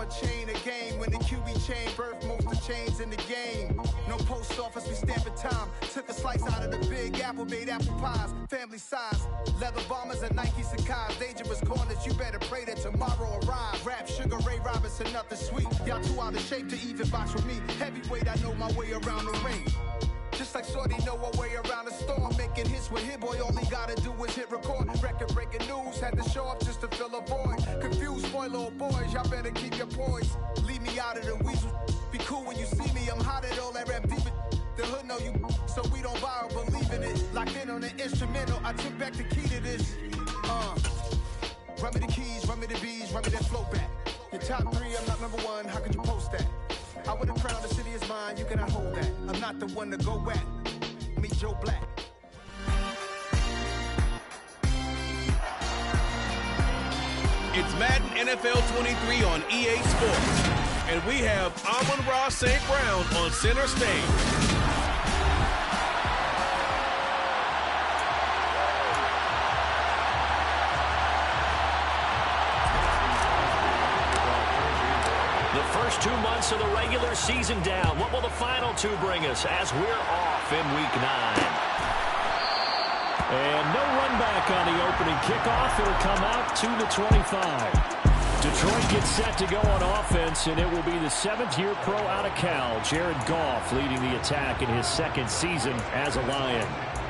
chain of game. When the QB chain birthed most of chains in the game. No post office, we stamping time. Took a slice out of the big apple, made apple pies. Family size, leather bombers and Nike Sacai's. Dangerous corners, you better pray that tomorrow arrives. Rap, Sugar Ray Robinson, nothing sweet. Y'all too out of shape to even box with me. Heavyweight, I know my way around the ring. Just like Shorty know her way around the storm. Making hits with Hit Boy, all he gotta do is hit record. Record breaking news, had to show up just to fill a void. Confused, spoiled little boys, y'all better keep your poise. Leave me out of the weasel. Be cool when you see me, I'm hot at all that rap deep. The hood know you, so we don't borrow, believe in it. Locked in on the instrumental, I took back the key to this. Run me the keys, run me the bees, run me that flow back. Your top three, I'm not number one, how could you post that? I would have crowned the city is mine, you cannot hold that. I'm not the one to go at. Meet Joe Black. It's Madden NFL 23 on EA Sports. And we have Amon-Ra St. Brown on center stage. First 2 months of the regular season down. What will the final two bring us as we're off in Week 9? And no run back on the opening kickoff. It'll come out to the 25. Detroit gets set to go on offense, and it will be the seventh-year pro out of Cal, Jared Goff, leading the attack in his second season as a Lion.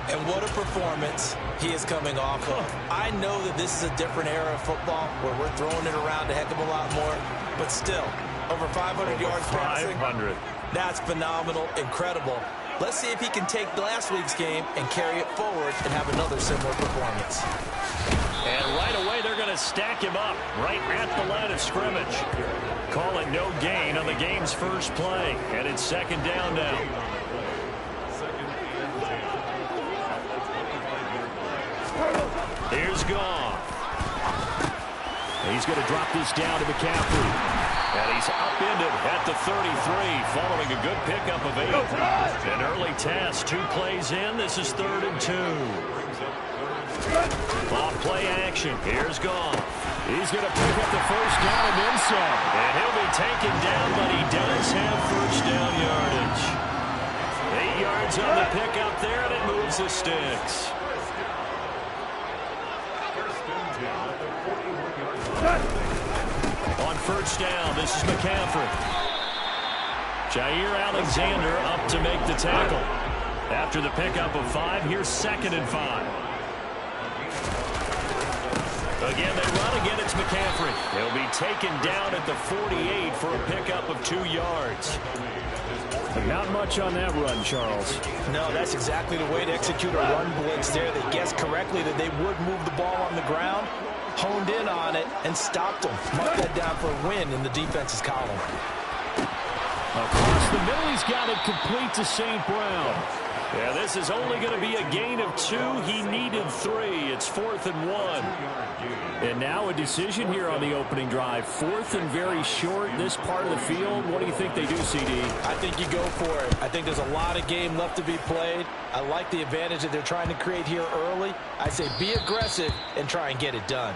And what a performance he is coming off of. I know that this is a different era of football where we're throwing it around a heck of a lot more, but still, over 500 yards passing. 500. That's phenomenal, incredible. Let's see if he can take last week's game and carry it forward and have another similar performance. And right away, they're going to stack him up right at the line of scrimmage. Call it no gain on the game's first play. And it's second down now. Here's Goff. He's going to drop this down to McCaffrey. And he's upended at the 33, following a good pickup of 8. An early test, 2 plays in. This is 3rd and 2. Off play action. Here's Goff. He's going to pick up the first down and then some. And he'll be taken down, but he does have first down yardage. 8 yards on the pickup there, and it moves the sticks. On first down, this is McCaffrey. Jair Alexander up to make the tackle. After the pickup of 5, here's 2nd and 5. Again, they run again. It's McCaffrey. He'll be taken down at the 48 for a pickup of 2 yards. Not much on that run, Charles. No, that's exactly the way to execute a run blitz there. They guessed correctly that they would move the ball on the ground, honed in on it, and stopped them. Mark that down for a win in the defense's column. Across the middle, he's got it complete to St. Brown. Yeah, this is only going to be a gain of 2. He needed 3. It's 4th and 1. And now a decision here on the opening drive. 4th and very short, this part of the field. What do you think they do, CD? I think you go for it. I think there's a lot of game left to be played. I like the advantage that they're trying to create here early. I say be aggressive and try and get it done.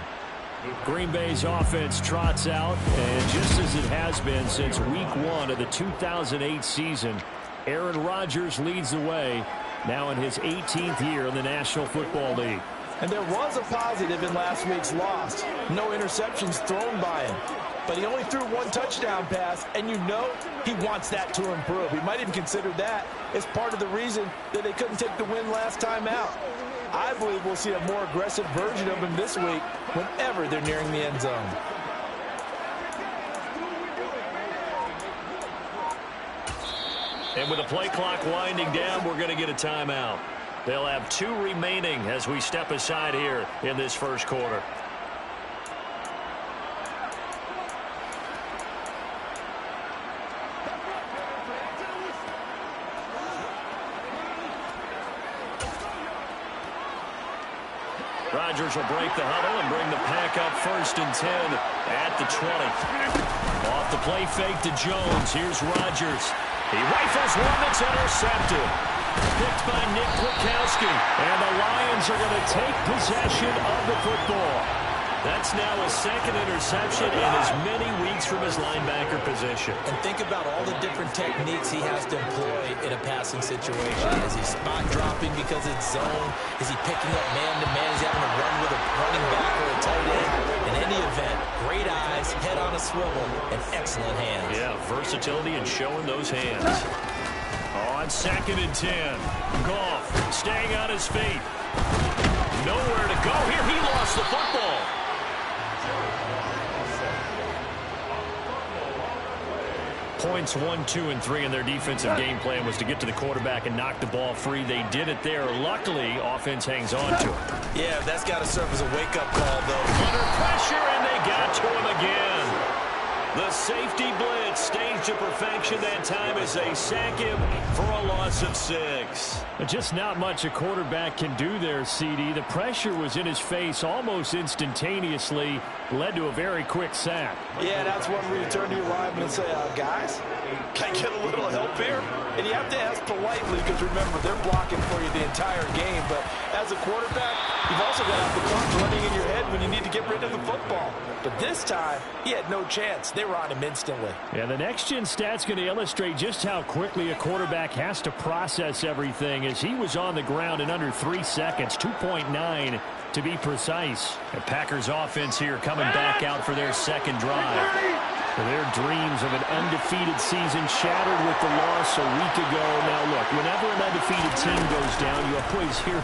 Green Bay's offense trots out, and just as it has been since week 1 of the 2008 season, Aaron Rodgers leads the way, now in his 18th year in the National Football League. And there was a positive in last week's loss. No interceptions thrown by him. But he only threw 1 touchdown pass, and you know he wants that to improve. He might even consider that as part of the reason that they couldn't take the win last time out. I believe we'll see a more aggressive version of him this week whenever they're nearing the end zone. And with the play clock winding down, we're going to get a timeout. They'll have 2 remaining as we step aside here in this first quarter. Rodgers will break the huddle and bring the pack up 1st and 10 at the 20. Off the play fake to Jones. Here's Rodgers. He rifles one that's intercepted. Picked by Nick Kwiatkowski. And the Lions are going to take possession of the football. That's now his second interception in as many weeks from his linebacker position. And think about all the different techniques he has to employ in a passing situation. Is he spot dropping because it's zone? Is he picking up man-to-man? Is he having to run with a running back or a tight end? In any event, great eyes, head on a swivel, and excellent hands. Yeah, versatility and showing those hands. On 2nd and 10, Goff staying on his feet. Nowhere to go here. He lost the football. Points 1, 2, and 3 in their defensive game plan was to get to the quarterback and knock the ball free. They did it there. Luckily, offense hangs on to it. Yeah, that's got to serve as a wake-up call, though. Under pressure, and they got to him again. The safety blitz staged to perfection that time as they sack him for a loss of 6. Just not much a quarterback can do there, CD. The pressure was in his face almost instantaneously, led to a very quick sack. Yeah, that's one where you turn to your lineman and say, guys, can I get a little help here? And you have to ask politely because, remember, they're blocking for you the entire game. But as a quarterback, you've also got to have the clock running in your head when you need to get rid of the football. But this time, he had no chance. They were on him instantly. Yeah, the next-gen stat's going to illustrate just how quickly a quarterback has to process everything as he was on the ground in under 3 seconds, 2.9 to be precise. The Packers offense here coming back out for their second drive. Their dreams of an undefeated season shattered with the loss a week ago. Now, look, whenever an undefeated team goes down, you always hear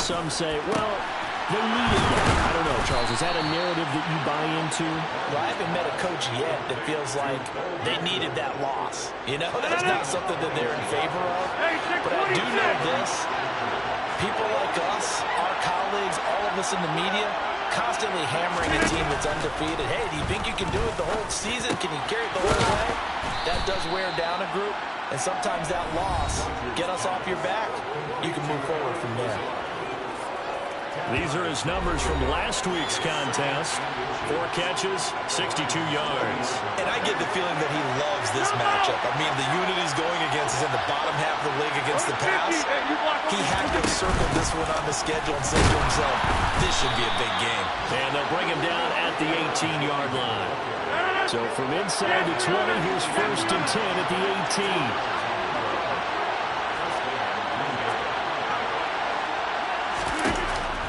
some say, well, they needed that. I don't know, Charles. Is that a narrative that you buy into? Well, I haven't met a coach yet that feels like they needed that loss. You know, that's not something that they're in favor of. But I do know this. People like us, our colleagues, all of us in the media, constantly hammering a team that's undefeated. Hey, do you think you can do it the whole season? Can you carry it the whole way? That does wear down a group. And sometimes that loss, get us off your back, you can move forward from there. These are his numbers from last week's contest. 4 catches, 62 yards. And I get the feeling that he loves this matchup. I mean, the unit he's going against is in the bottom half of the league against the pass. He had to have circled this one on the schedule and said to himself, this should be a big game. And they'll bring him down at the 18-yard line. So from inside the 20, here's 1st and 10 at the 18.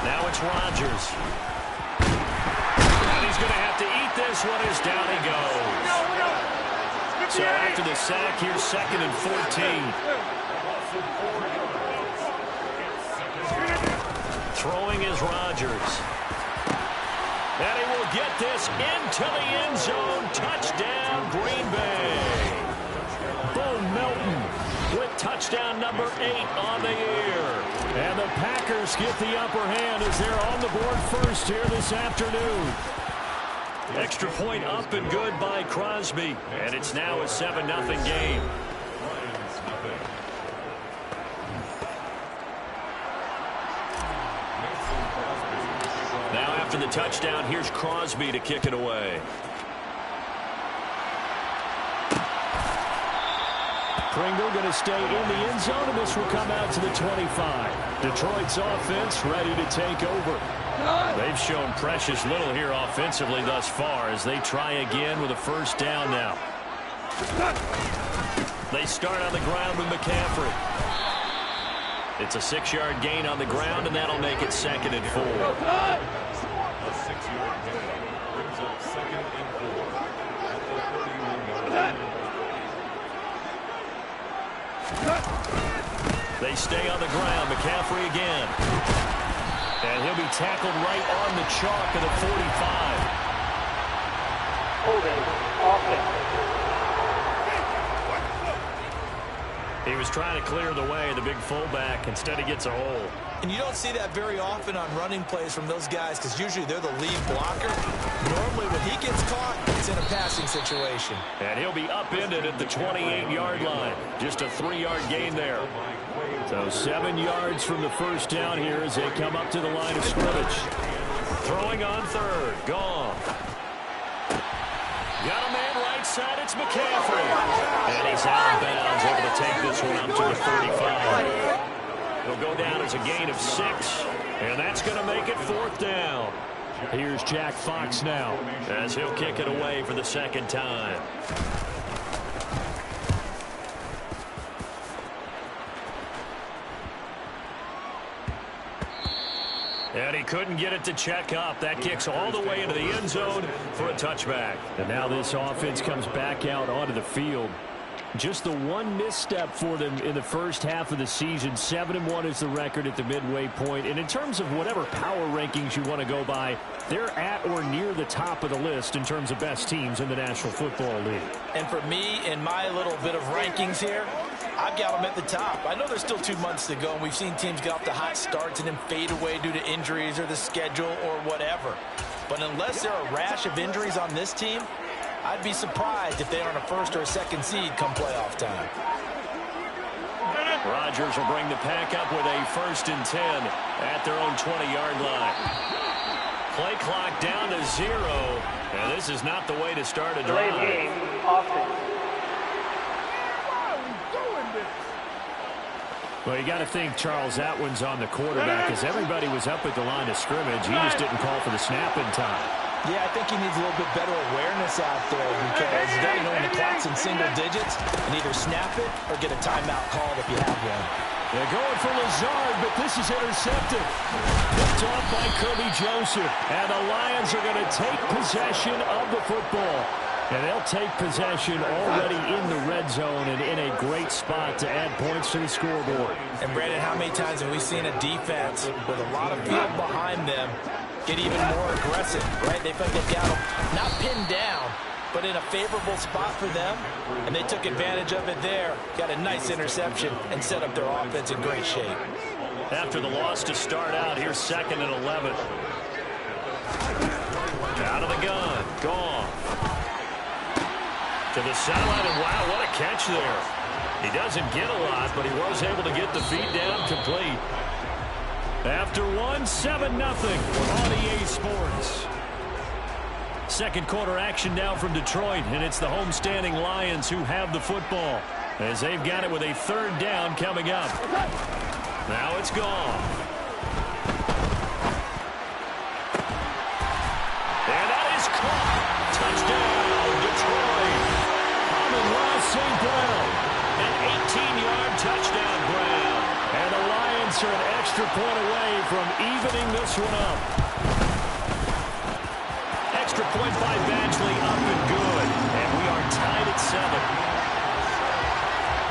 Now it's Rodgers. And he's going to have to eat this one as down he goes. So after the sack, here's 2nd and 14. Throwing is Rodgers. And he will get this into the end zone. Touchdown, Green Bay. Bo Melton with touchdown number 8 on the year. And the Packers get the upper hand as they're on the board first here this afternoon. Extra point up and good by Crosby. And it's now a 7-0 game. Now after the touchdown, here's Crosby to kick it away. Pringle going to stay in the end zone, and this will come out to the 25. Detroit's offense ready to take over. They've shown precious little here offensively thus far as they try again with a first down now. They start on the ground with McCaffrey. It's a 6-yard gain on the ground, and that'll make it 2nd and 4. A 6-yard gain brings up 2nd and 4. They stay on the ground. McCaffrey again. And he'll be tackled right on the chalk of the 45. Holding offense. He was trying to clear the way, the big fullback. Instead, he gets a hole. And you don't see that very often on running plays from those guys because usually they're the lead blocker. Normally when he gets caught, it's in a passing situation. And he'll be upended at the 28-yard line. Just a 3-yard gain there. So 7 yards from the first down here as they come up to the line of scrimmage. Throwing on 3rd. Gone. Got a man right side. It's McCaffrey. And he's out of bounds, able to take this one up to the 35. It'll go down as a gain of 6, and that's going to make it 4th down. Here's Jack Fox now as he'll kick it away for the second time. And he couldn't get it to check up. That kicks all the way into the end zone for a touchback. And now this offense comes back out onto the field. Just the one misstep for them in the first half of the season. 7-1 is the record at the midway point. And in terms of whatever power rankings you want to go by, they're at or near the top of the list in terms of best teams in the National Football League. And for me, in my little bit of rankings here, I've got them at the top. I know there's still 2 months to go, and we've seen teams get off to hot starts and then fade away due to injuries or the schedule or whatever. But unless there are a rash of injuries on this team, I'd be surprised if they aren't a first or a second seed come playoff time. Rodgers will bring the pack up with a 1st and 10 at their own 20-yard line. Play clock down to 0, and this is not the way to start a drive. Game, offense. Well, you got to think Charles Atwin's on the quarterback as everybody was up at the line of scrimmage. He just didn't call for the snap in time. Yeah, I think he needs a little bit better awareness out there because they know when the clock's in single digits and either snap it or get a timeout called if you have one. They're going for Lazard, but this is intercepted. Picked off by Kirby Joseph. And the Lions are going to take possession of the football. And they'll take possession already in the red zone and in a great spot to add points to the scoreboard. And, Brandon, how many times have we seen a defense with a lot of field behind them get even more aggressive, right? They felt they've got them not pinned down, but in a favorable spot for them, and they took advantage of it there, got a nice interception, and set up their offense in great shape. After the loss to start out, here's 2nd and 11. Out of the gun, Goff. To the sideline, and wow, what a catch there. He doesn't get a lot, but he was able to get the feed down complete. After 1, 7-0 on EA Sports. Second quarter action now from Detroit, and it's the homestanding Lions who have the football as they've got it with a 3rd down coming up. Now it's gone. And that is caught. Touchdown, Detroit. Amon-Ra St. Brown. An 18-yard touchdown grab. And the Lions are an extra point away from evening this one up. Extra point by Badgley, up and good. And we are tied at 7.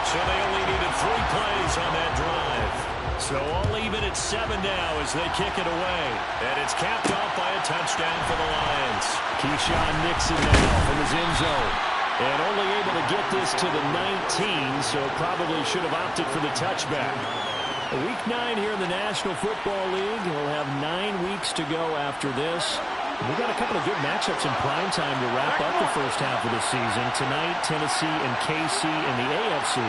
So they only needed 3 plays on that drive. So all even at 7 now as they kick it away. And it's capped off by a touchdown for the Lions. Keyshawn Nixon now from his end zone. And only able to get this to the 19, so probably should have opted for the touchback. Week 9 here in the National Football League. We'll have 9 weeks to go after this. We've got a couple of good matchups in prime time to wrap up the first half of the season. Tonight, Tennessee and KC in the AFC.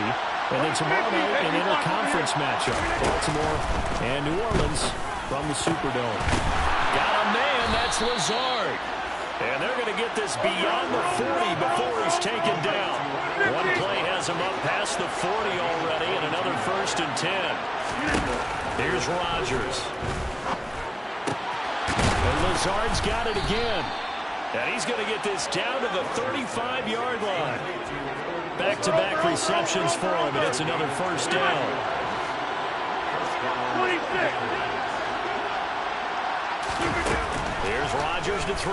And then tomorrow night, an interconference matchup. Baltimore and New Orleans from the Superdome. Got a man, that's Lazard. And they're going to get this beyond the 40 before he's taken down. One play has him up past the 40 already, and another 1st and 10. Here's Rodgers. And Lazard's got it again. And he's going to get this down to the 35-yard line. Back-to-back receptions for him, and it's another 1st down. 26. Here's Rodgers to throw.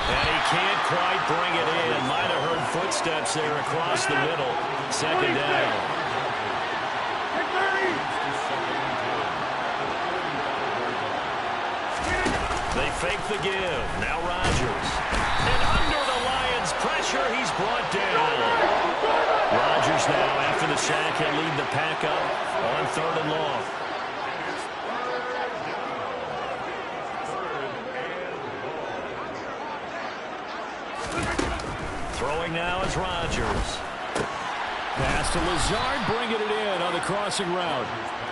And he can't quite bring it in. Might have heard footsteps there across the middle. 2nd down. They fake the give. Now Rodgers. And under the Lions' pressure, he's brought down. Rodgers now, after the sack, he'll lead the pack up on 3rd and long. Throwing now is Rodgers. Pass to Lazard, bringing it in on the crossing route.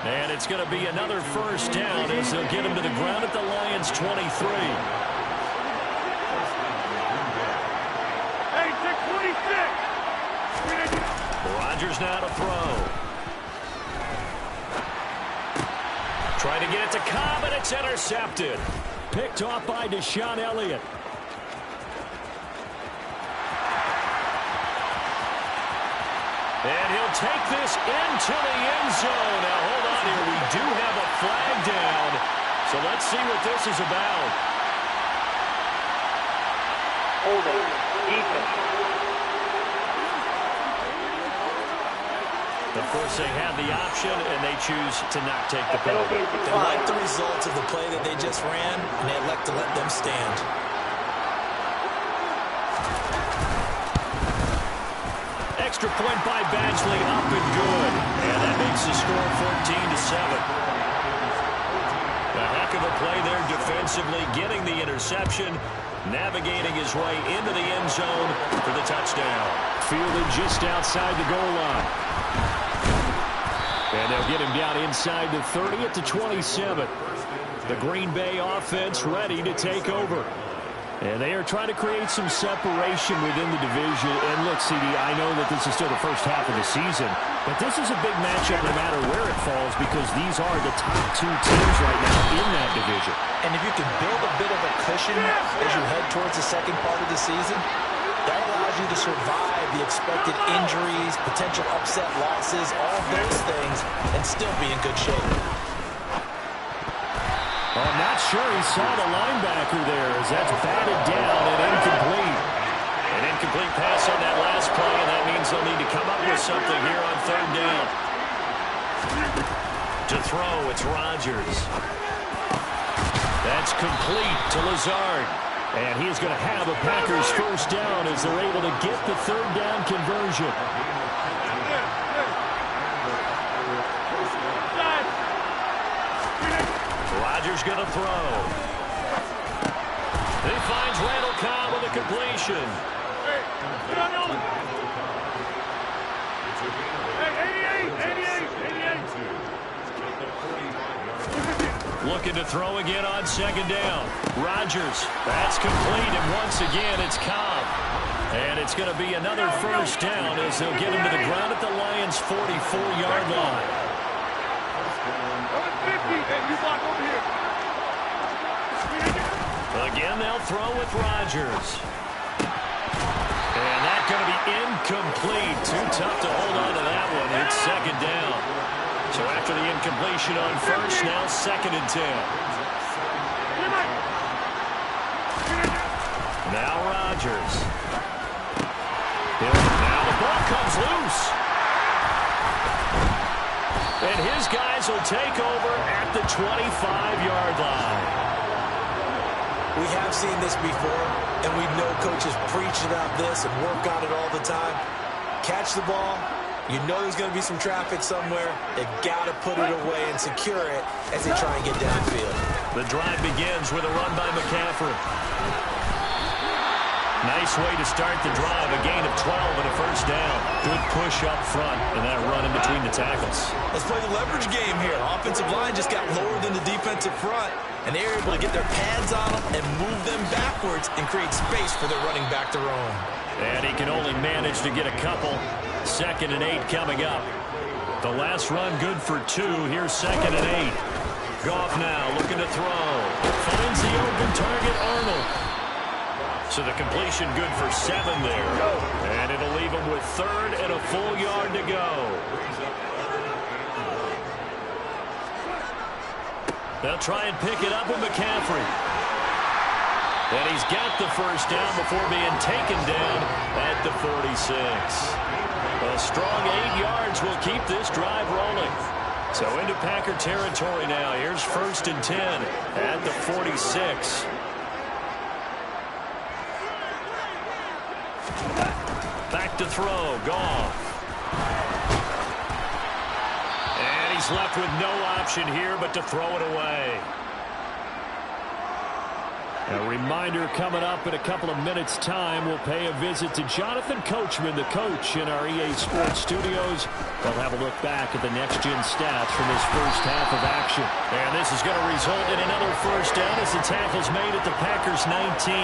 And it's going to be another 1st down as they'll get him to the ground at the Lions' 23. Hey, 26. Rodgers now to throw. Trying to get it to Cobb, and it's intercepted. Picked off by Deshaun Elliott. And he'll take this into the end zone. Now, hold on here. We do have a flag down. So let's see what this is about. Holding. Defense. Of course, they have the option, and they choose to not take the penalty. They like the results of the play that they just ran, and they elect to let them stand. Extra point by Badgley, up and good. And that makes the score 14-7. A heck of a play there defensively, getting the interception, navigating his way into the end zone for the touchdown. Fielded just outside the goal line. And they'll get him down inside the 30 at the 27. The Green Bay offense ready to take over. And they are trying to create some separation within the division. And look, CD, I know that this is still the first half of the season, but this is a big matchup no matter where it falls because these are the top two teams right now in that division. And if you can build a bit of a cushion as you head towards the second part of the season, that allows you to survive the expected injuries, potential upset losses, all of those things, and still be in good shape. I'm not sure he saw the linebacker there as that's batted down and incomplete. An incomplete pass on that last play, and that means they'll need to come up with something here on third down. To throw, it's Rodgers. That's complete to Lazard. And he's going to have a Packers first down as they're able to get the third down conversion. Rodgers going to throw. He finds Randall Cobb with a completion. Looking to throw again on second down. Rodgers, that's complete, and once again it's Cobb. And it's going to be another first down as they'll get him to the ground at the Lions' 44-yard line. Again, they'll throw with Rodgers. And that's going to be incomplete. Too tough to hold on to that one. It's second down. So after the incompletion on first, now second and 10. Now Rodgers. Now the ball comes loose. And his guys will take over at the 25-yard line. We have seen this before, and we know coaches preach about this and work on it all the time. Catch the ball. You know there's going to be some traffic somewhere. They've got to put it away and secure it as they try and get downfield. The drive begins with a run by McCaffrey. Nice way to start the drive. A gain of 12 and a first down. Good push up front and that run in between the tackles. Let's play the leverage game here. Offensive line just got lower than the defensive front, and they were able to get their pads on them and move them backwards and create space for their running back to roam. And he can only manage to get a couple. 2nd and 8 coming up. The last run good for 2. Here's 2nd and 8. Goff now looking to throw. Finds the open target, Arnold. So the completion good for 7 there. And it'll leave him with 3rd and a full yard to go. They'll try and pick it up with McCaffrey. And he's got the first down before being taken down at the 46. A strong 8 yards will keep this drive rolling. So into Packer territory now. Here's 1st and 10 at the 46. Back to throw, Goff. And he's left with no option here but to throw it away. A reminder coming up in a couple of minutes' time. We'll pay a visit to Jonathan Coachman, the coach in our EA Sports studios. They'll have a look back at the next-gen stats from this first half of action. And this is going to result in another first down as the tackle's made at the Packers' 19.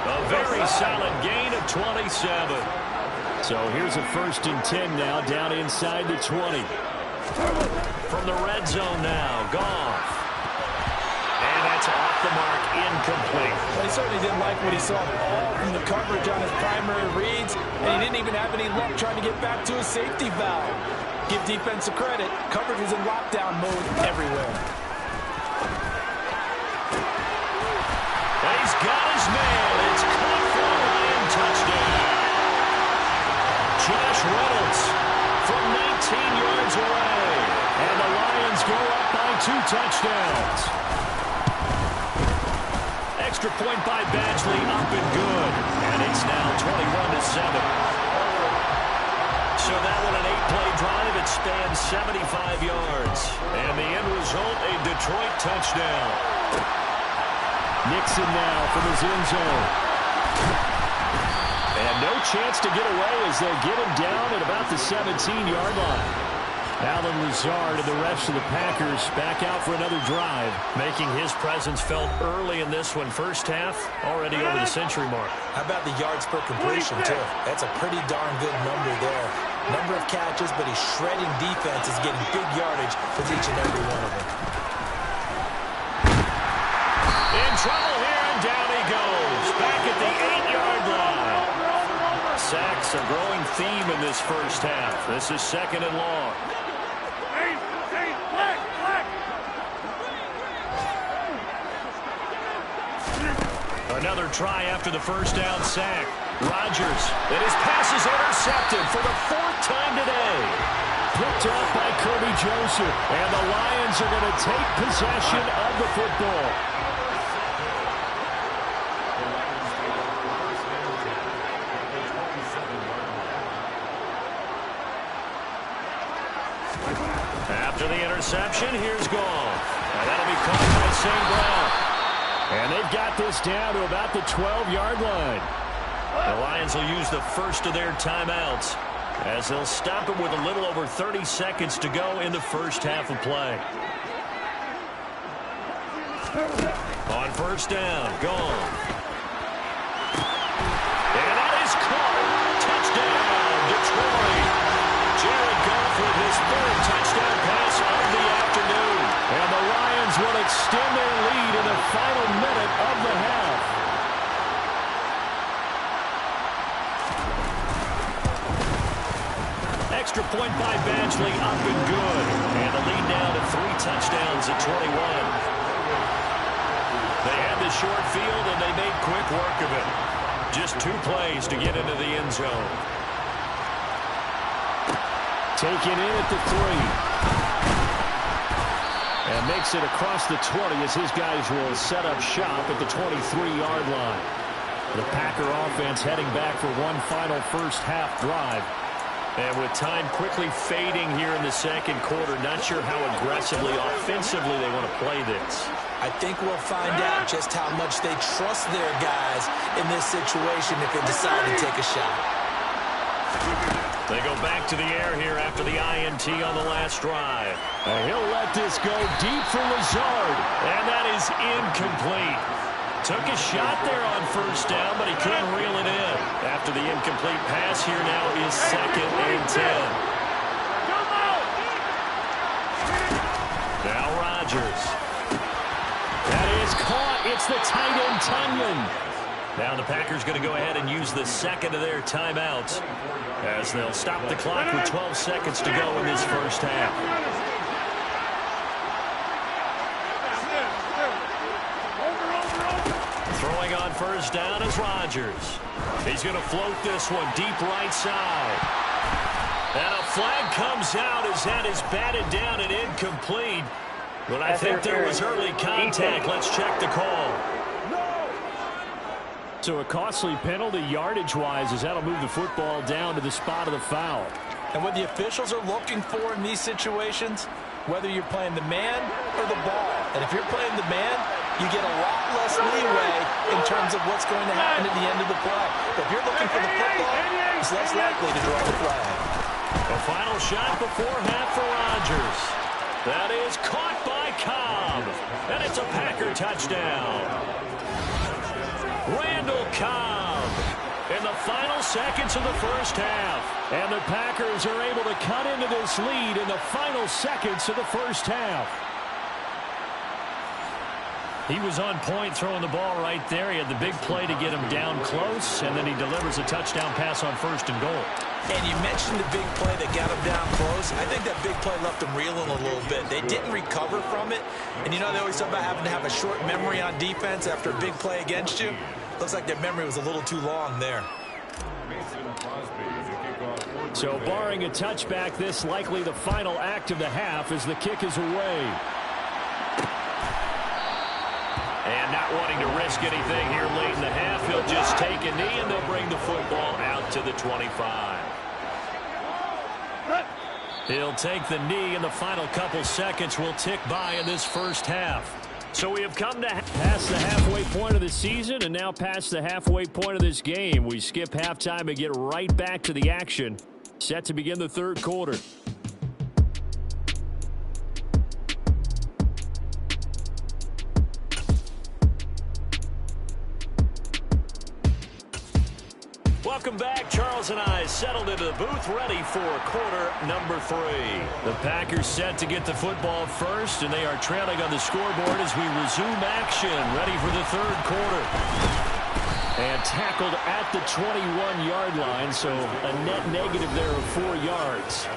A very solid gain of 27. So here's a 1st and 10 now down inside the 20. From the red zone now, Goff. And that's off the mark, incomplete. Well, he certainly didn't like what he saw all from the coverage on his primary reads, and he didn't even have any luck trying to get back to his safety valve. Give defensive credit. Coverage was in lockdown mode everywhere. He's got his man. It's caught for a Lion touchdown. Josh Reynolds from 19 yards away. And the Lions go up by 2 touchdowns. Extra point by Badgley, up and good. And it's now 21-7. So that one, an 8-play drive. It spans 75 yards. And the end result, a Detroit touchdown. Nixon now from his end zone. And no chance to get away as they'll get him down at about the 17-yard line. Allen Lazard and the rest of the Packers back out for another drive, making his presence felt early in this one. First half, already over the century mark. How about the yards per completion, too? That's a pretty darn good number there. Number of catches, but he's shredding defenses, getting big yardage with each and every one of them. In trouble here, and down he goes. Back at the 8-yard line. Sacks, a growing theme in this first half. This is second and long. Another try after the first down sack. Rodgers, and his pass is intercepted for the 4th time today. Picked off by Kirby Joseph, and the Lions are going to take possession of the football. After the interception, here's Goff. And that'll be caught by St. Brown. And they've got this down to about the 12-yard line. The Lions will use the first of their timeouts as they'll stop it with a little over 30 seconds to go in the first half of play. On first down, Goff. And that is caught. Touchdown, Detroit. Jared Goff with his 3rd touchdown pass of the afternoon. And the Lions will extend their lead in the final minute of the half. Extra point by Badgley, up and good. And the lead now to 3 touchdowns at 21. They had the short field, and they made quick work of it. Just 2 plays to get into the end zone. Taken in at the 3. And makes it across the 20 as his guys will set up shop at the 23-yard line. The Packer offense heading back for one final first half drive. And with time quickly fading here in the second quarter, not sure how aggressively, offensively they want to play this. I think we'll find out just how much they trust their guys in this situation if they decide to take a shot. They go back to the air here after the INT on the last drive. And he'll let this go deep for Lazard. And that is incomplete. Took a shot there on first down, but he couldn't reel it in. After the incomplete pass, here now is 2nd and 10. Now Rodgers. That is caught. It's the tight end, Tunyon. Now the Packers going to go ahead and use the second of their timeouts as they'll stop the clock with 12 seconds to go in this first half. Throwing on first down is Rodgers. He's going to float this one deep right side. And a flag comes out as that is batted down and incomplete. But I think there was early contact. Let's check the call. So a costly penalty yardage-wise as that'll move the football down to the spot of the foul. And what the officials are looking for in these situations, whether you're playing the man or the ball. And if you're playing the man, you get a lot less leeway in terms of what's going to happen at the end of the play. But if you're looking for the football, it's less likely to draw the flag. A final shot before half for Rodgers. That is caught by Cobb. And it's a Packer touchdown. Randall Cobb. in the final seconds of the first half. And the Packers are able to cut into this lead in the final seconds of the first half. He was on point throwing the ball right there. He had the big play to get him down close, and then he delivers a touchdown pass on 1st and goal. And you mentioned the big play that got him down close. I think that big play left him reeling a little bit. They didn't recover from it. And you know they always talk about having to have a short memory on defense after a big play against you. Looks like their memory was a little too long there. So barring a touchback, this likely the final act of the half as the kick is away. And not wanting to risk anything here late in the half, he'll just take a knee and they'll bring the football out to the 25. He'll take the knee and the final couple seconds will tick by in this first half. So we have come to past the halfway point of the season and now past the halfway point of this game. We skip halftime and get right back to the action. Set to begin the third quarter. Welcome back. Charles and I settled into the booth, ready for quarter number 3. The Packers set to get the football first, and they are trailing on the scoreboard as we resume action, ready for the third quarter. And tackled at the 21-yard line, so a net negative there of 4 yards.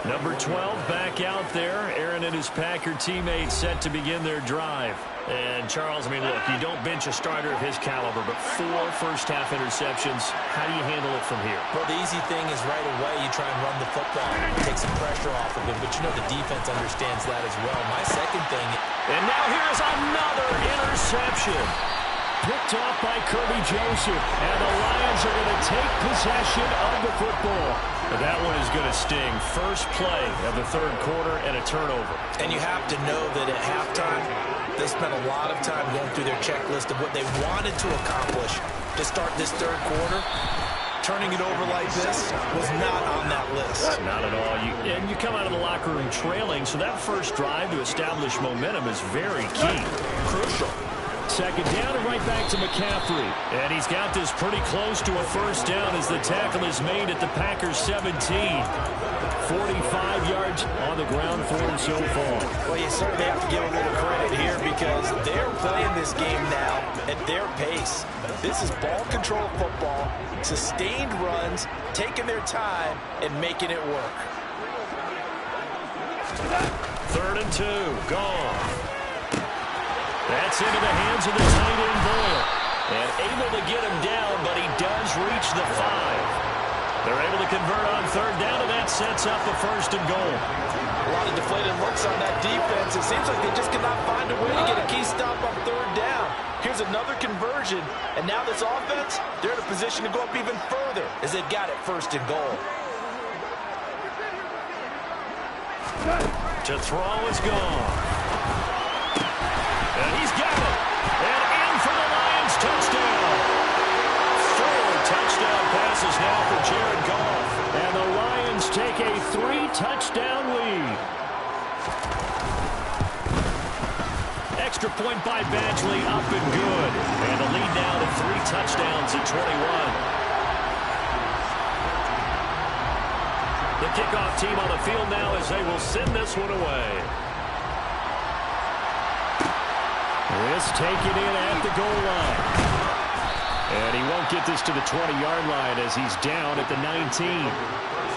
Number 12 back out there. Aaron and his Packer teammates set to begin their drive. And, Charles, I mean, look, you don't bench a starter of his caliber, but 4 first-half interceptions. How do you handle it from here? Well, the easy thing is right away you try and run the football, take some pressure off of him, but you know the defense understands that as well. My second thing... And now here's another interception. Picked off by Kirby Joseph, and the Lions are going to take possession of the football. But that one is going to sting. First play of the third quarter and a turnover. And you have to know that at halftime, they spent a lot of time going through their checklist of what they wanted to accomplish to start this third quarter. Turning it over like this was not on that list. Not at all. And you come out of the locker room trailing, so that first drive to establish momentum is very key. Crucial. Second down and right back to McCaffrey. And he's got this pretty close to a first down as the tackle is made at the Packers 17. 45 yards on the ground for him so far. Well, you certainly have to give a little credit here because they're playing this game now at their pace. This is ball control football, sustained runs, taking their time and making it work. 3rd and 2, gone. That's into the hands of the tight end Boyle. And able to get him down, but he does reach the 5. They're able to convert on 3rd down, and that sets up a 1st and goal. A lot of deflated looks on that defense. It seems like they just cannot find a way to get a key stop on 3rd down. Here's another conversion, and now this offense, they're in a position to go up even further as they've got it 1st and goal. To throw is gone. And he's got it. And in for the Lions touchdown. 4 touchdown passes now for Jared Goff. And the Lions take a 3-touchdown lead. Extra point by Badgley, up and good. And the lead now to 3 touchdowns at 21. The kickoff team on the field now as they will send this one away. This taken in at the goal line. And he won't get this to the 20-yard line as he's down at the 19.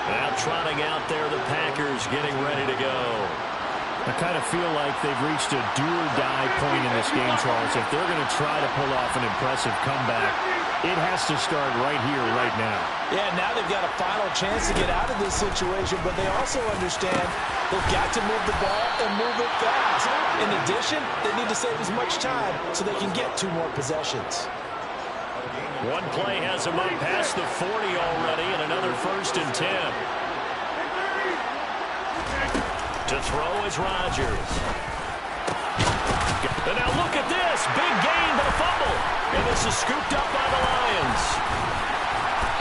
Now trotting out there, the Packers getting ready to go. I kind of feel like they've reached a do-or-die point in this game, Charles. If they're going to try to pull off an impressive comeback, it has to start right here, right now. Yeah, now they've got a final chance to get out of this situation, but they also understand they've got to move the ball and move it fast. In addition, they need to save as much time so they can get 2 more possessions. One play has them up past the 40 already, and another 1st and 10. To throw is Rodgers. And now look at this. Big gain, but a fumble. And this is scooped up by the Lions.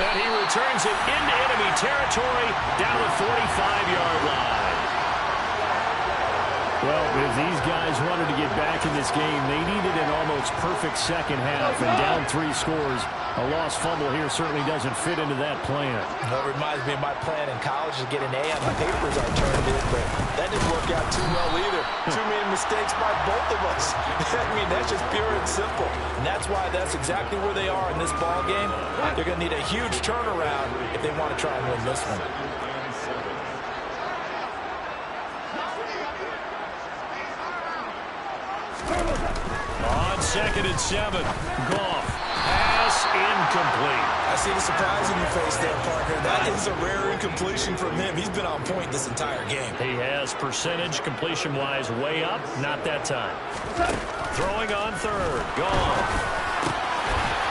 And he returns it into enemy territory down the 45-yard line. Well, if these guys wanted to get back in this game, they needed an almost perfect second half. And down 3 scores, A lost fumble here certainly doesn't fit into that plan. Well, it reminds me of my plan in college to get an A on the papers I turned in, but that didn't work out too well either. Too many mistakes by both of us. I mean, that's just pure and simple. And that's why that's exactly where they are in this ball game. They're going to need a huge turnaround if they want to try and win this one. On 2nd and 7, Goff. Pass incomplete. I see the surprise in your face there, Parker. That is a rare incompletion from him. He's been on point this entire game. He has percentage completion-wise way up. Not that time. Throwing on 3rd. Goff.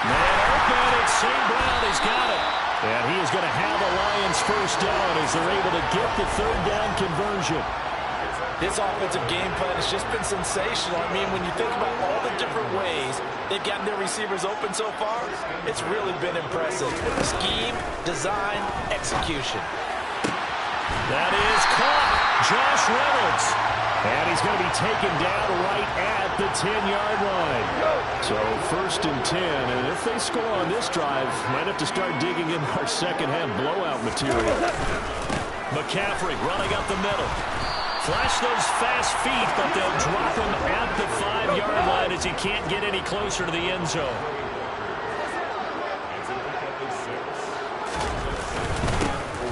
Man open. It's St. Brown. He's got it. And he is going to have a Lions first down as they're able to get the 3rd down conversion. This offensive game plan has just been sensational. I mean, when you think about all the different ways they've gotten their receivers open so far, it's really been impressive. Scheme, design, execution. That is caught. Josh Reynolds. And he's going to be taken down right at the 10-yard line. So 1st and 10. And if they score on this drive, might have to start digging in our second-half blowout material. McCaffrey running up the middle. Flash those fast feet, but they'll drop him at the 5-yard line as he can't get any closer to the end zone.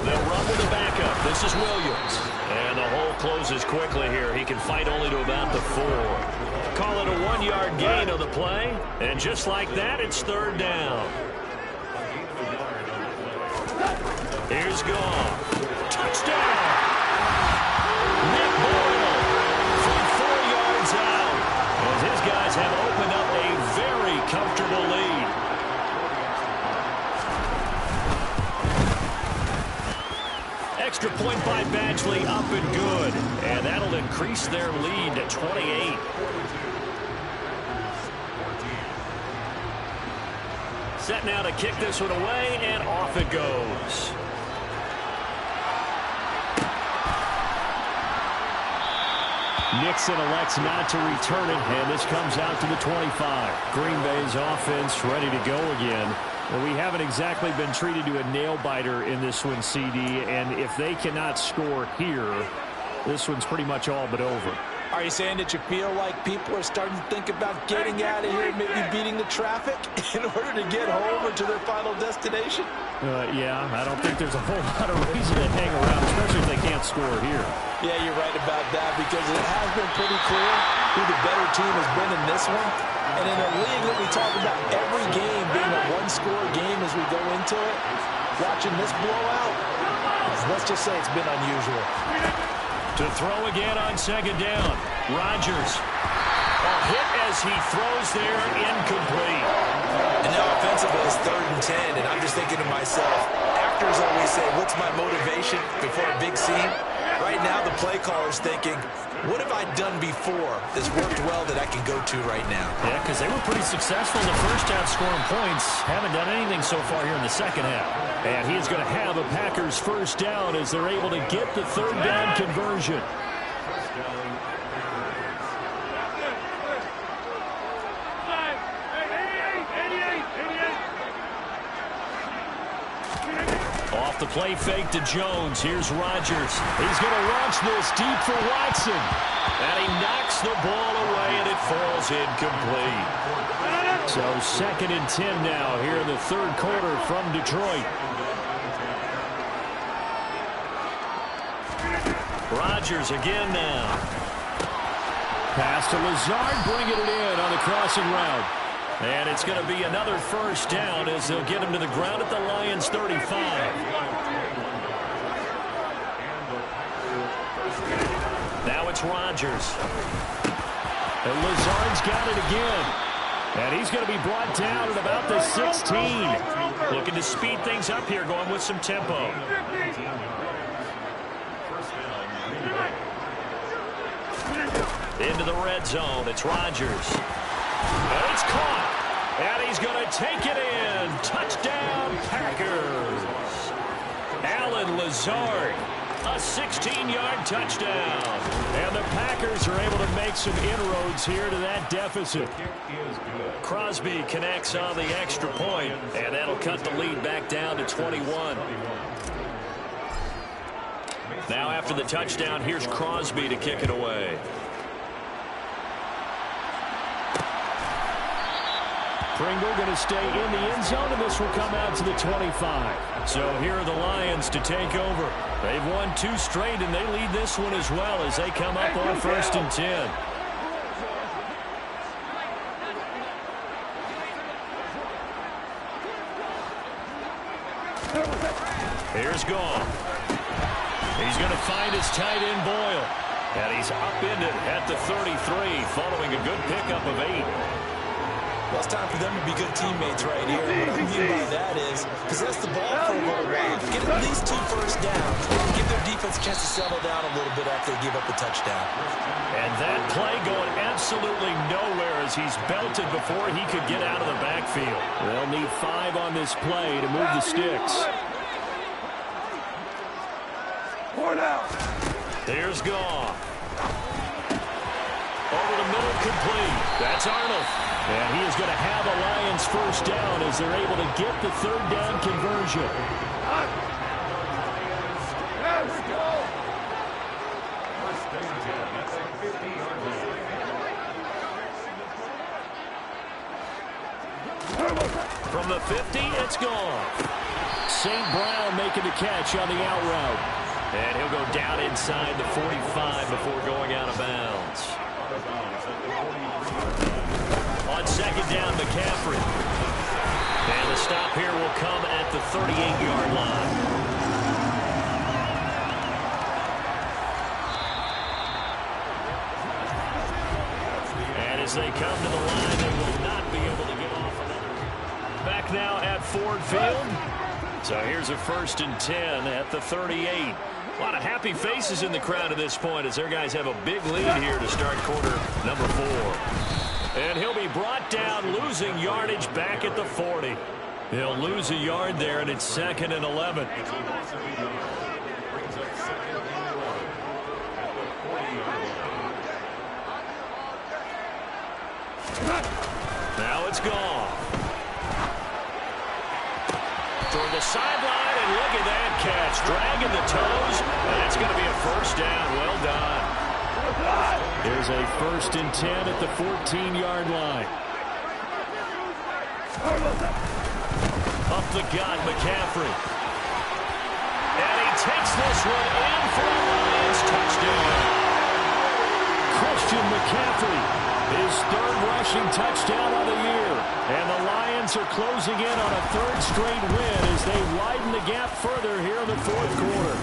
They'll run with the backup. This is Williams. And the hole closes quickly here. He can fight only to about the 4. Call it a 1-yard gain on the play. And just like that, it's 3rd down. Here's Goff. Touchdown! Nick Boyle from 4 yards out as his guys have opened up a very comfortable lead. Extra point by Badgley up and good. And that'll increase their lead to 28. Set now to kick this one away, and off it goes. Nixon elects not to return it, and this comes out to the 25. Green Bay's offense ready to go again. Well, we haven't exactly been treated to a nail-biter in this one, CD, and if they cannot score here, this one's pretty much all but over. Are you saying that you feel like people are starting to think about getting out of here, maybe beating the traffic in order to get home or to their final destination? Yeah, I don't think there's a whole lot of reason to hang around, especially if they can't score here. Yeah, you're right about that because it has been pretty clear who the better team has been in this one. And in a league that we talk about every game being a one-score game as we go into it, watching this blowout, let's just say it's been unusual. To throw again on 2nd down. Rodgers. A hit as he throws there, incomplete. And now offensively it's 3rd and 10, and I'm just thinking to myself, actors always say, what's my motivation before a big scene? Right now the play caller's thinking, what have I done before that's worked well that I can go to right now? Yeah, because they were pretty successful in the first half scoring points. Haven't done anything so far here in the second half. And he's going to have a Packers first down as they're able to get the 3rd down conversion. Off the play fake to Jones. Here's Rodgers. He's going to launch this deep for Watson. And he knocks the ball away, and it falls incomplete. So 2nd and 10 now here in the 3rd quarter from Detroit. Rodgers again now. Pass to Lazard, bringing it in on the crossing route. And it's going to be another first down as they'll get him to the ground at the Lions' 35. Now it's Rodgers. And Lazard's got it again. And he's going to be brought down at about the 16. Looking to speed things up here, going with some tempo. Into the red zone. It's Rodgers. And it's caught. And he's going to take it in. Touchdown, Packers. Allen Lazard A 16-yard touchdown. And the Packers are able to make some inroads here to that deficit. Crosby connects on the extra point, and that'll cut the lead back down to 21. Now after the touchdown, here's Crosby to kick it away. Pringle going to stay in the end zone, and this will come out to the 25. So here are the Lions to take over. They've won 2 straight, and they lead this one as well as they come up on 1st and 10. Here's Goff. He's going to find his tight end Boyle. And he's upended at the 33 following a good pickup of 8. Well, it's time for them to be good teammates right here. What I mean by that is possess the ball for a little while. Get at least 2 first downs. Give their defense a chance to settle down a little bit after they give up the touchdown. And that play going absolutely nowhere as he's belted before he could get out of the backfield. They'll need 5 on this play to move the sticks. Here's Goff. Over the middle, complete. That's Arnold. And he is going to have a Lions first down as they're able to get the 3rd down conversion. From the 50, it's Goff. St. Brown making the catch on the out route. And he'll go down inside the 45 before going out of bounds. On 2nd down, McCaffrey. And the stop here will come at the 38-yard line. And as they come to the line, they will not be able to get off another. Back now at Ford Field. So here's a 1st and 10 at the 38. A lot of happy faces in the crowd at this point as their guys have a big lead here to start quarter number 4. And he'll be brought down, losing yardage back at the 40. He'll lose a yard there, and it's 2nd and 11. Now it's gone. Toward the sideline, and look at that catch. Dragging the toes, and that's going to be a first down. Well done. Here's a 1st and 10 at the 14-yard line. Up the gut, McCaffrey. And he takes this one in for a Lions touchdown. Christian McCaffrey, his 3rd rushing touchdown of the year. And the Lions are closing in on a 3rd straight win as they widen the gap further here in the 4th quarter.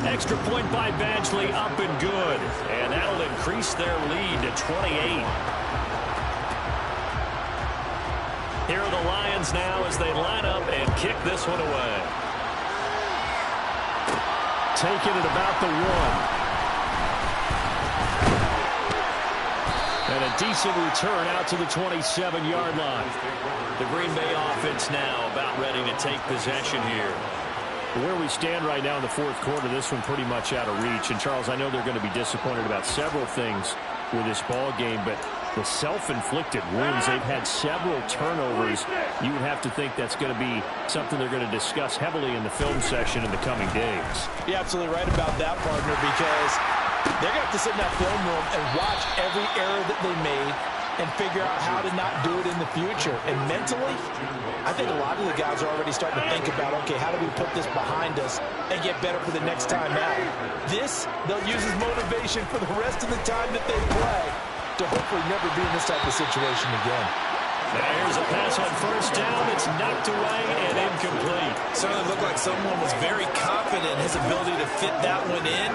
Extra point by Badgley, up and good. And that'll increase their lead to 28. Here are the Lions now as they line up and kick this one away. Taking it about the 1. And a decent return out to the 27-yard line. The Green Bay offense now about ready to take possession here. Where we stand right now in the 4th quarter, this one pretty much out of reach. And, Charles, I know they're going to be disappointed about several things with this ball game, but the self-inflicted wounds, they've had several turnovers. You would have to think that's going to be something they're going to discuss heavily in the film session in the coming days. You're absolutely right about that, partner, because they're going to have to sit in that film room and watch every error that they made and figure out how to not do it in the future. And mentally, I think a lot of the guys are already starting to think about, okay, how do we put this behind us and get better for the next time out? This, they'll use as motivation for the rest of the time that they play to hopefully never be in this type of situation again. Now here's a pass on 1st down. It's knocked away and incomplete. Certainly looked like someone was very confident in his ability to fit that one in.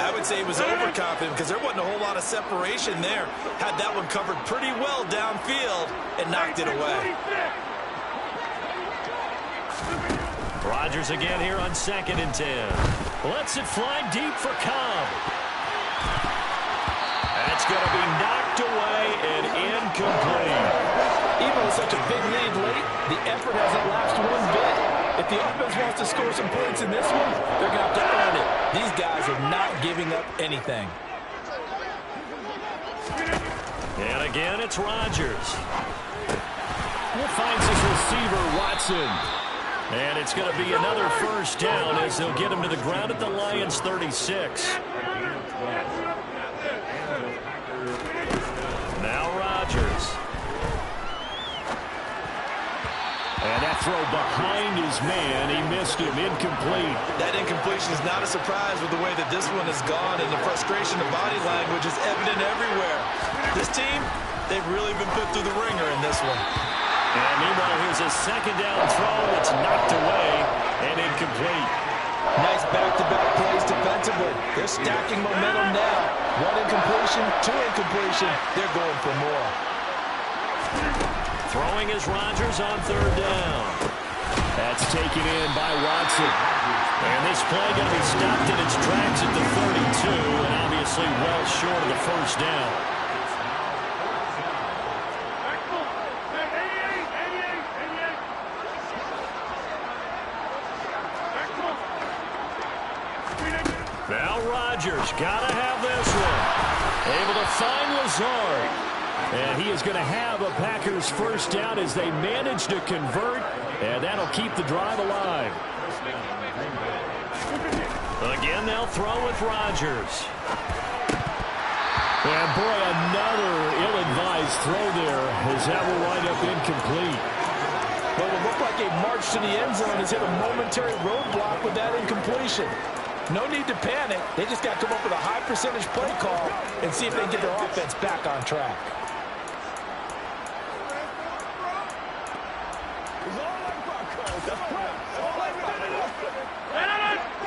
I would say he was overconfident because there wasn't a whole lot of separation there. Had that one covered pretty well downfield and knocked it away. Rodgers again here on 2nd and 10. Lets it fly deep for Cobb. That's going to be knocked away and incomplete. Even with such a big lead late, the effort hasn't lapsed one bit. If the offense wants to score some points in this one, they're going to have to earn it. These guys are not giving up anything. And again, it's Rodgers. He finds his receiver, Watson. And it's going to be another first down as they'll get him to the ground at the Lions' 36. Now Rodgers. And that throw behind his man. He missed him. Incomplete. That incompletion is not a surprise with the way that this one has gone, and the frustration of body language is evident everywhere. This team, they've really been put through the ringer in this one. And meanwhile, here's a second down throw. It's knocked away and incomplete. Nice back-to-back plays defensively. They're stacking momentum now. One incompletion, two incompletion. They're going for more. Throwing is Rodgers on third down. That's taken in by Watson. And this play going to be stopped in its tracks at the 32, and obviously well short of the first down. Now Rodgers got to have this one. Able to find Lazard. And he is going to have a Packers first down as they manage to convert, and that'll keep the drive alive. Again, they'll throw with Rodgers. And boy, another ill-advised throw there as that will wind up incomplete. Well, it looked like a march to the end zone has hit a momentary roadblock with that incompletion. No need to panic. They just got to come up with a high percentage play call and see if they can get their offense back on track.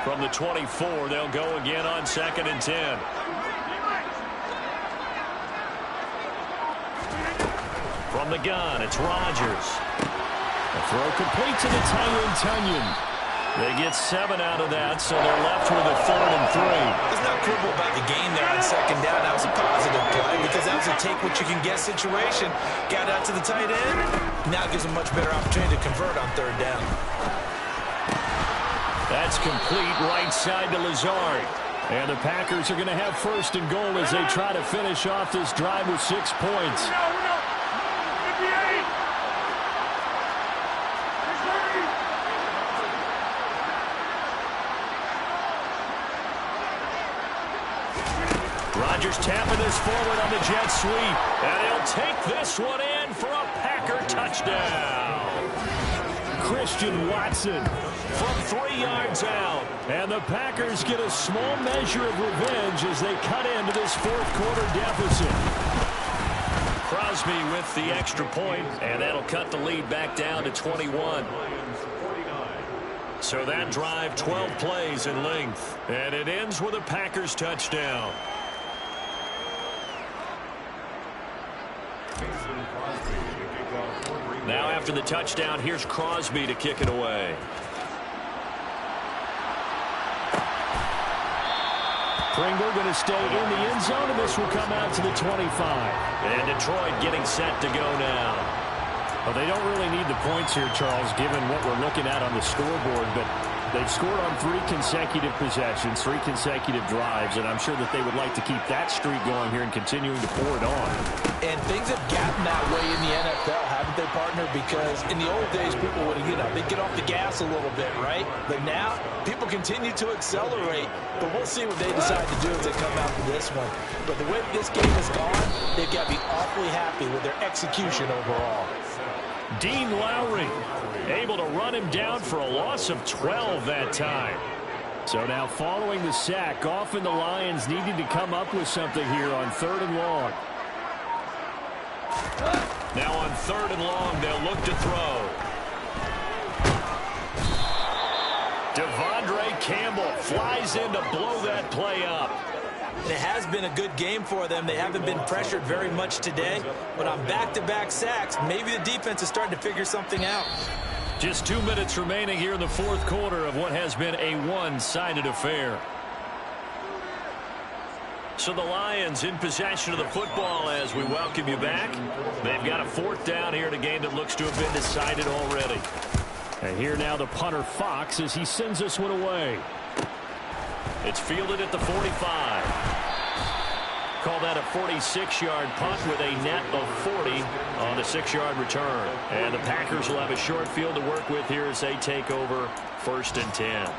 From the 24, they'll go again on 2nd and 10. From the gun, it's Rodgers. A throw complete to the Tunyon. They get 7 out of that, so they're left with a 3rd and 3. Let's not quibble about the gain there on second down. That was a positive play because that was a take-what-you-can-get situation. Got out to the tight end. Now gives them much better opportunity to convert on third down. That's complete right side to Lazard. And the Packers are going to have 1st and goal as they try to finish off this drive with 6 points. Rodgers tapping this forward on the jet sweep. And he'll take this one in for a Packer touchdown. Christian Watson from 3 yards out. And the Packers get a small measure of revenge as they cut into this 4th quarter deficit. Crosby with the extra point, and that'll cut the lead back down to 21. So that drive, 12 plays in length. And it ends with a Packers touchdown. Now after the touchdown, here's Crosby to kick it away. Pringle going to stay in the end zone, and this will come out to the 25. And Detroit getting set to go now. Well, they don't really need the points here, Charles, given what we're looking at on the scoreboard, but they've scored on 3 consecutive possessions, 3 consecutive drives, and I'm sure that they would like to keep that streak going here and continuing to pour it on. And things have gotten that way in the NFL, haven't they, partner? Because in the old days, people would, they'd get off the gas a little bit, right? But now, people continue to accelerate, but we'll see what they decide to do as they come out to this one. But the way this game has gone, they've got to be awfully happy with their execution overall. Dean Lowry able to run him down for a loss of 12 that time. So now following the sack, often the Lions needed to come up with something here on 3rd and long. Now on 3rd and long, they'll look to throw. Devondre Campbell flies in to blow that play up. It has been a good game for them. They haven't been pressured very much today. But on back-to-back sacks, maybe the defense is starting to figure something out. Just 2 minutes remaining here in the 4th quarter of what has been a one-sided affair. So the Lions in possession of the football as we welcome you back. They've got a 4th down here in a game that looks to have been decided already. And here now the punter Fox as he sends this one away. It's fielded at the 45. Call that a 46-yard punt with a net of 40 on the 6-yard return. And the Packers will have a short field to work with here as they take over 1st and 10.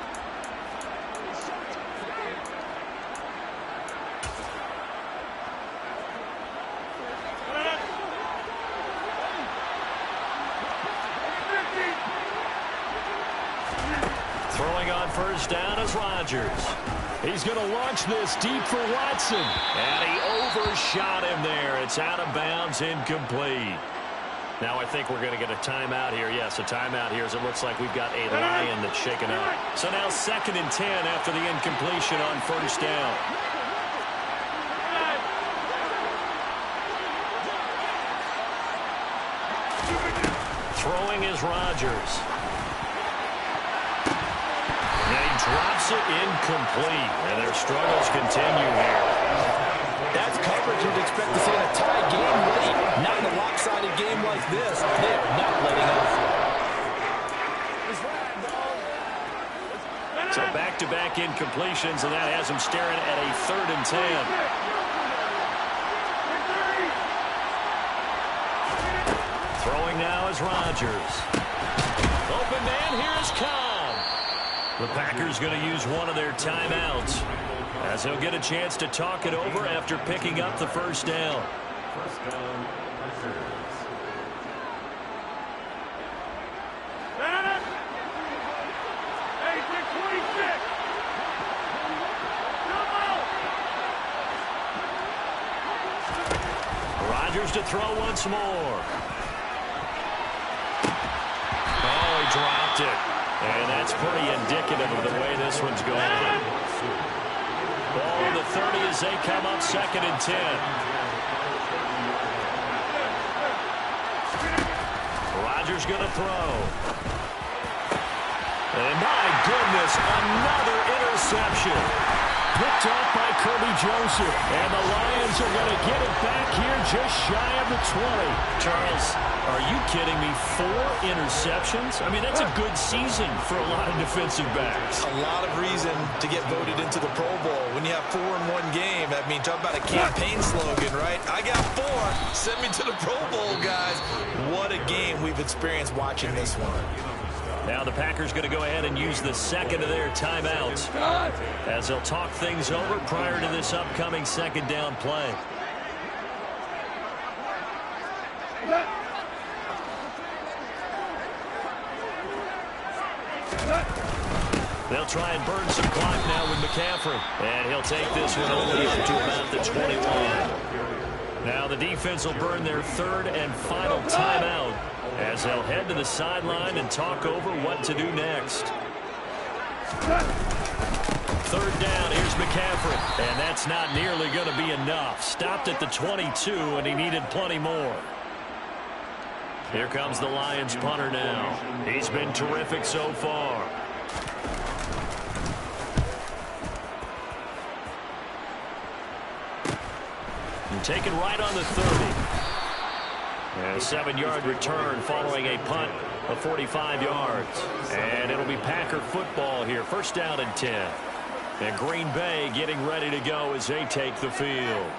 Throwing on 1st down is Rodgers. He's going to launch this deep for Watson. And he overshot him there. It's out of bounds, incomplete. Now I think we're going to get a timeout here. Yes, a timeout here as it looks like we've got a Lion that's shaken up. So now 2nd and 10 after the incompletion on 1st down. Throwing is Rodgers. Drops it incomplete, and their struggles continue here. That's coverage you'd expect to see in a tie game late. Not in a lopsided game like this. They're not letting up. So back-to-back incompletions, and that has them staring at a 3rd and 10. Throwing now is Rodgers. Open man, here's Cobb. The Packers going to use one of their timeouts as he'll get a chance to talk it over after picking up the 1st down. 1st down, Packers. Rodgers to throw once more. Oh, he dropped it. And that's pretty indicative of the way this one's going. Ball on the 30 as they come up 2nd and 10. Rodgers going to throw. And my goodness, another interception. Picked off by Kirby Joseph. And the Lions are going to get it back here just shy of the 20. Charles, are you kidding me? 4 interceptions? I mean, that's a good season for a lot of defensive backs. A lot of reason to get voted into the Pro Bowl. When you have 4 in one game, I mean, talk about a campaign slogan, right? I got 4. Send me to the Pro Bowl, guys. What a game we've experienced watching this one. Now the Packers going to go ahead and use the 2nd of their timeouts as they'll talk things over prior to this upcoming 2nd down play. They'll try and burn some clock now with McCaffrey. And he'll take this one only up to about the 21. Now the defense will burn their 3rd and final timeout as they'll head to the sideline and talk over what to do next. 3rd down, here's McCaffrey. And that's not nearly going to be enough. Stopped at the 22, and he needed plenty more. Here comes the Lions punter now. He's been terrific so far. And taken right on the 30. And a 7-yard return following a punt of 45 yards. And it'll be Packer football here. 1st down and 10. And Green Bay getting ready to go as they take the field.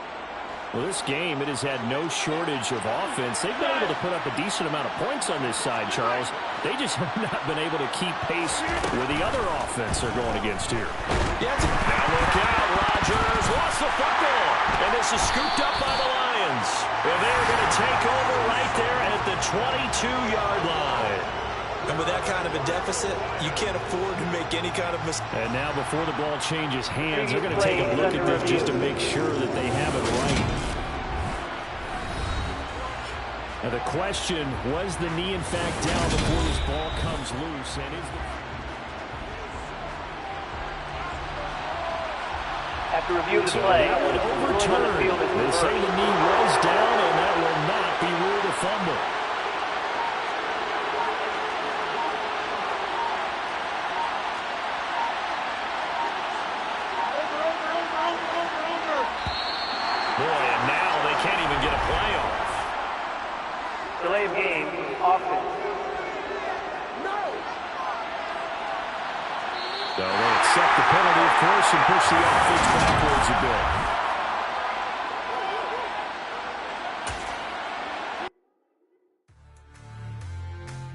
Well, this game, it has had no shortage of offense. They've been able to put up a decent amount of points on this side, Charles. They just have not been able to keep pace with the other offense they're going against here. Now look out, Rodgers lost the football. And this is scooped up by the Lions. And they're going to take over right there at the 22-yard line. And with that kind of a deficit, you can't afford to make any kind of mistake. And now before the ball changes hands, they're going to take a look at this just to make sure that they have it right. Now the question, was the knee in fact down before this ball comes loose? And is the... After review of the play, that one overturned. They say the knee was down, and that will not be ruled a fumble. Boy, and now they can't even get a play off. delay of game, offense. So they accept the penalty of force and push the offense backwards a bit.